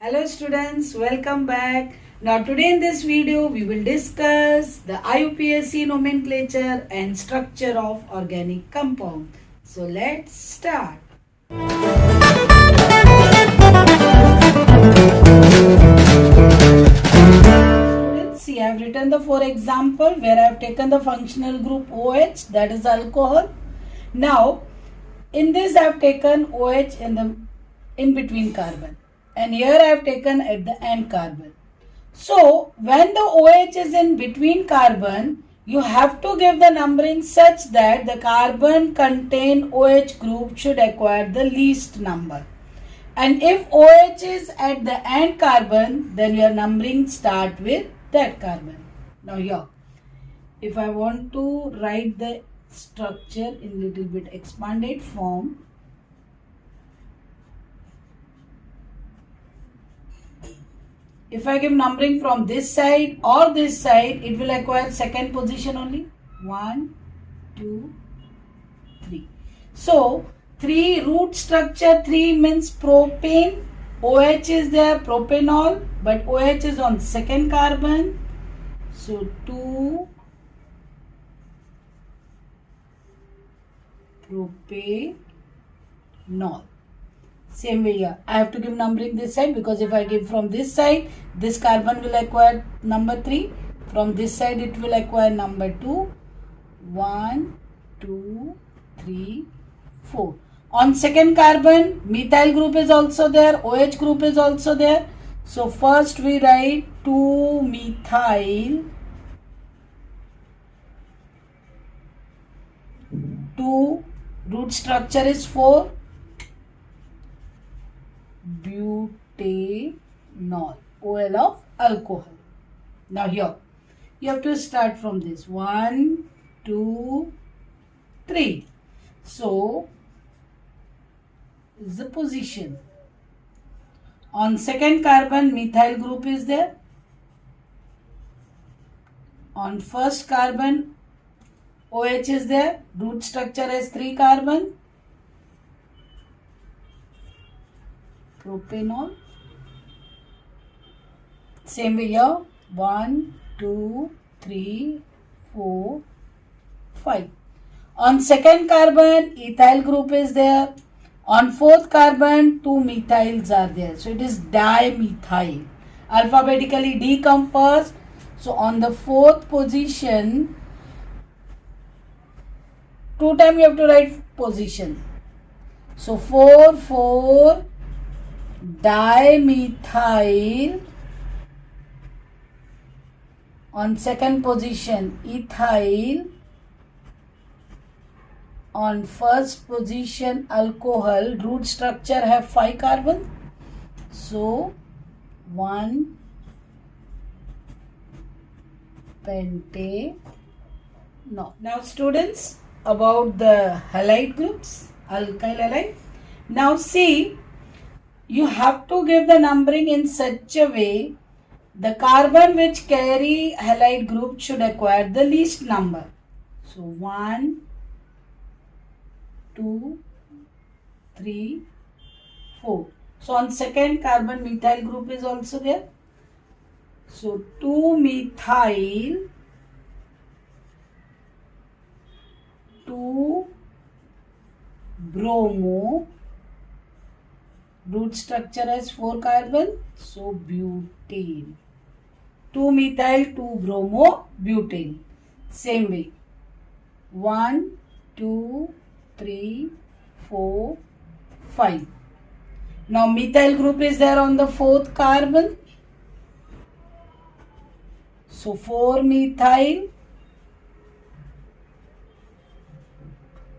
Hello students, welcome back. Now today in this video we will discuss the IUPAC nomenclature and structure of organic compound. So let's start. Students, see I have written the four example where I have taken the functional group OH, that is alcohol. Now in this I have taken OH in between carbon. And here I have taken at the end carbon. So when the OH is in between carbon, you have to give the numbering such that the carbon contained OH group should acquire the least number. And if OH is at the end carbon, then your numbering start with that carbon. Now here, if I want to write the structure in little bit expanded form, if I give numbering from this side or this side, it will acquire second position only. 1, 2, 3. So, 3 root structure 3 means propane. OH is there, propanol, but OH is on second carbon. So, 2 propanol. Same way here, I have to give numbering this side because if I give from this side, this carbon will acquire number 3. From this side, it will acquire number 2. 1, 2, 3, 4. On second carbon, methyl group is also there, OH group is also there. So first we write 2-methyl, 2 root structure is 4. Butanol, OL of alcohol. Now here, you have to start from this. 1, 2, 3. So, is the position. On second carbon, methyl group is there. On first carbon, OH is there. Root structure has 3 carbon. Propanol. Same way here. 1, 2, 3, 4, 5. On second carbon, ethyl group is there. On fourth carbon, 2 methyls are there. So it is dimethyl. Alphabetically D come first. So on the fourth position, 2 times you have to write position. So 4, 4. Dimethyl. On second position, ethyl. On first position, alcohol. Root structure have 5 carbon. So 1 pentanol. Now students, about the halide groups, alkyl halide. Now see, you have to give the numbering in such a way the carbon which carry halide group should acquire the least number. So 1, 2, 3, 4. So on second carbon, methyl group is also there. So 2-methyl, 2-bromo. Root structure has 4 carbon, so butane. 2-methyl, 2-bromo, butane. Same way. 1, 2, 3, 4, 5. Now methyl group is there on the fourth carbon. So 4-methyl.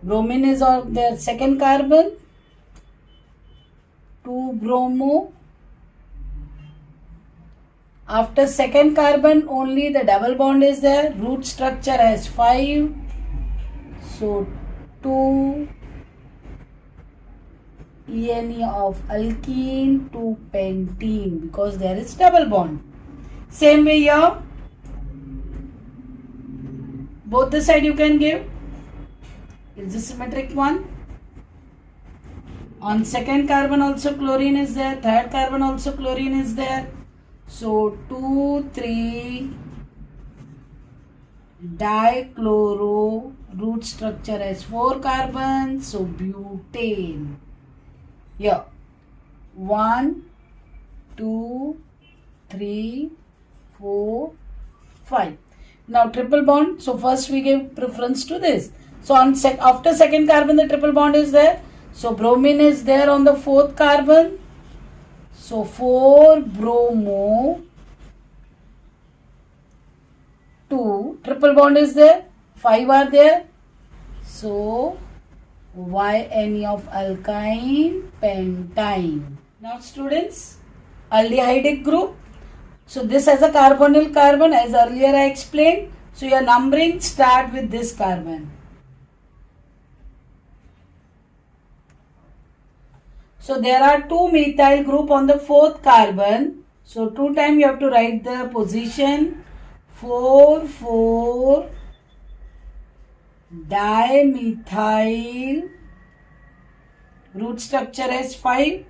Bromine is on the second carbon. 2-bromo. After second carbon, only the double bond is there. Root structure has 5. So 2 ENE of alkene, 2 pentene, because there is double bond. Same way here. Both the side you can give. It's a symmetric one. On second carbon also chlorine is there. Third carbon also chlorine is there. So 2, 3 dichloro, root structure has 4 carbons. So butane. Here 1, 2, 3, 4, 5. Now triple bond. So first we give preference to this. So on after second carbon the triple bond is there. So bromine is there on the fourth carbon. So 4 bromo 2 triple bond is there. 5 are there. So YNE of alkyne pentyne. Now students, aldehydic group. So this has a carbonyl carbon as earlier I explained. So your numbering start with this carbon. So there are 2 methyl group on the fourth carbon. So 2 times you have to write the position. 4, 4 dimethyl. Root structure is 5.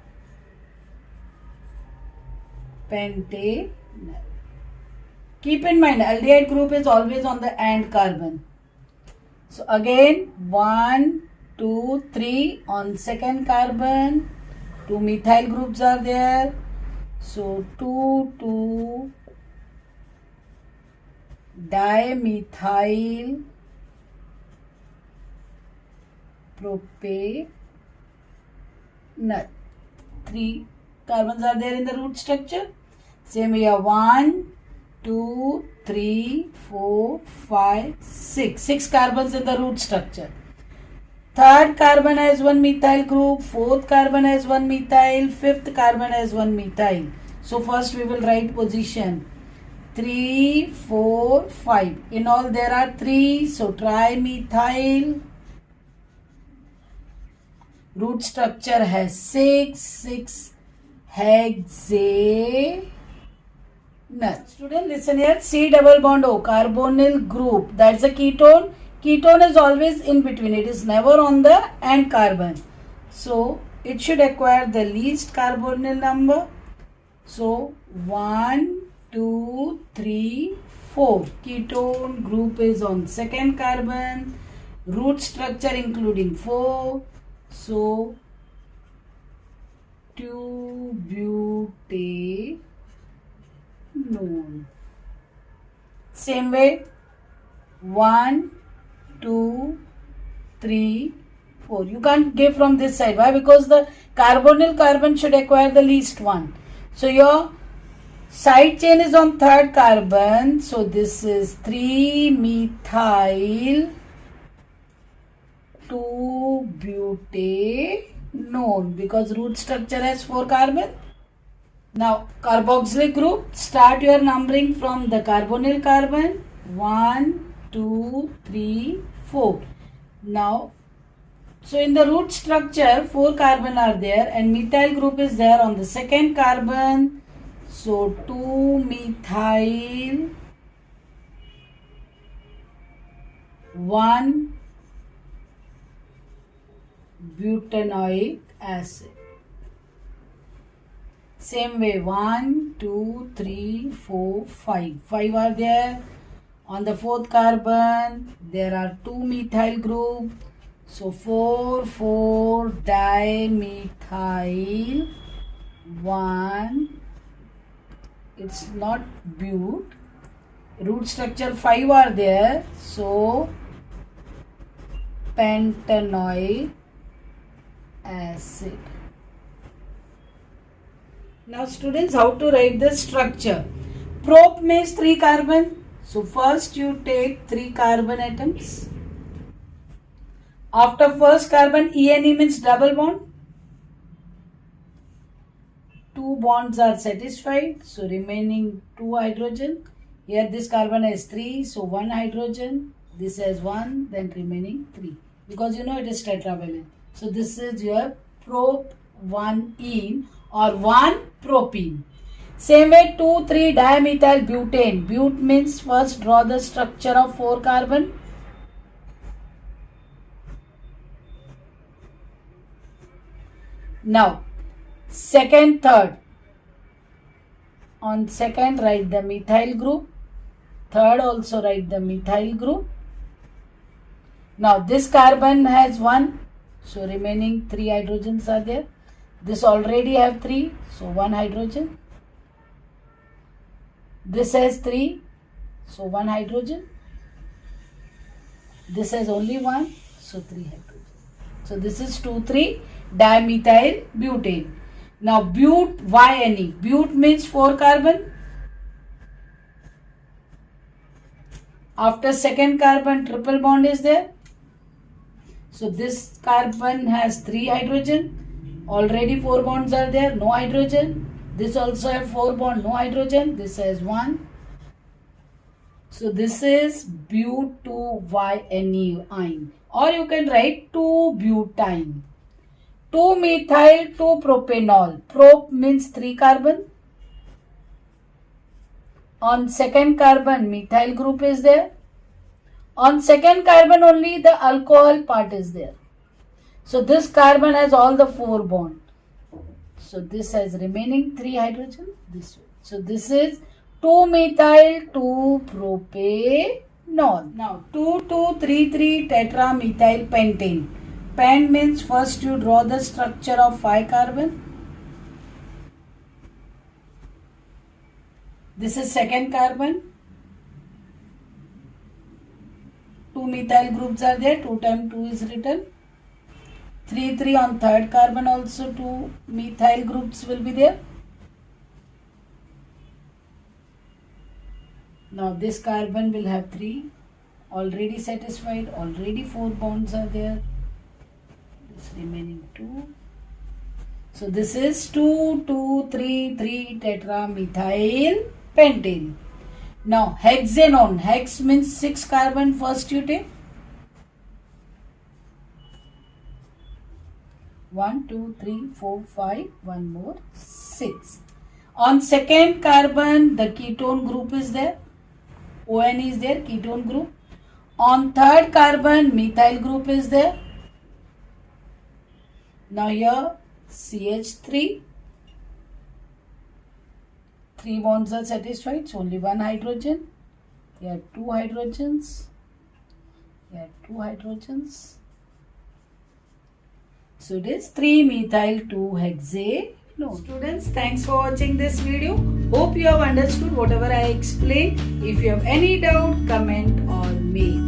Pentanal. Keep in mind, aldehyde group is always on the and carbon. So again, 1, 2, 3 on second carbon. 2 methyl groups are there. So 2, 2 dimethyl propanal. 3 carbons are there in the root structure. Same here, 1, 2, 3, 4, 5, 6. 6 carbons in the root structure. Third carbon has 1 methyl group, fourth carbon has 1 methyl, fifth carbon has 1 methyl. So first we will write position. 3, 4, 5. In all there are 3. So trimethyl. Root structure has 6. 6 hexanal. Student, listen here. C double bond O, carbonyl group. That's a ketone. Ketone is always in between. It is never on the and carbon. So it should acquire the least carbonyl number. So 1, 2, 3, 4. Ketone group is on second carbon. Root structure including 4. So 2-butane. Same way, 1, 2, 3, 4. You can't give from this side. Why? Because the carbonyl carbon should acquire the least one. So your side chain is on third carbon. So this is 3-methyl 2-butanone because root structure has 4 carbon. Now carboxylic group, start your numbering from the carbonyl carbon. 1, 2, 3, 4. Now, so in the root structure 4 carbon are there and methyl group is there on the second carbon. So 2-methyl 1-butanoic acid. Same way, 1, 2, 3, 4, 5. 5 are there. On the fourth carbon, there are 2 methyl group. So 4, 4 dimethyl 1. It's not but. Root structure 5 are there. So pentanoic acid. Now students, how to write the structure? Prop means 3 carbon. So first you take 3 carbon atoms. After first carbon, ENE means double bond. 2 bonds are satisfied. So remaining 2 hydrogen. Here this carbon has 3. So 1 hydrogen. This has 1. Then remaining 3. Because you know it is tetravalent. So this is your prop 1-ene or 1 propene. Same way 2, 3 dimethyl butane. But means first draw the structure of 4 carbon. Now, second, third. On second, write the methyl group. Third, also write the methyl group. Now, this carbon has 1, so remaining 3 hydrogens are there. This already have 3, so 1 hydrogen. This has 3, so 1 hydrogen. This has only 1, so 3 hydrogen. So this is 2,3-dimethyl butane. Now but-YNE. But means 4 carbon. After second carbon, triple bond is there. So this carbon has 3 hydrogen. Already 4 bonds are there, no hydrogen. This also have 4 bond, no hydrogen. This has 1. So this is but-YNE. Or you can write 2-butyne. 2-methyl 2-propanol. Prop means 3 carbon. On second carbon, methyl group is there. On second carbon only the alcohol part is there. So this carbon has all the 4 bonds. So this has remaining 3 hydrogen this way. So this is 2-methyl 2-propanol. Now 2,2,3,3 tetramethyl pentane. Pent means first you draw the structure of 5 carbon. This is second carbon. 2 methyl groups are there. 2 times 2 is written. 3 on third carbon also 2 methyl groups will be there. Now this carbon will have 3. Already satisfied. Already 4 bonds are there. This remaining 2. So this is 2,2,3,3 tetramethyl pentane. Now hexanone. Hex means 6 carbon first you take. 1, 2, 3, 4, 5, 1 more, 6. On second carbon, the ketone group is there. ON is there, ketone group. On third carbon, methyl group is there. Now here, CH3. 3 bonds are satisfied, so only 1 hydrogen. Here 2 hydrogens. Here 2 hydrogens. So it is 3-methyl 2-hexanone. Students, thanks for watching this video. Hope you have understood whatever I explained. If you have any doubt, comment or mail.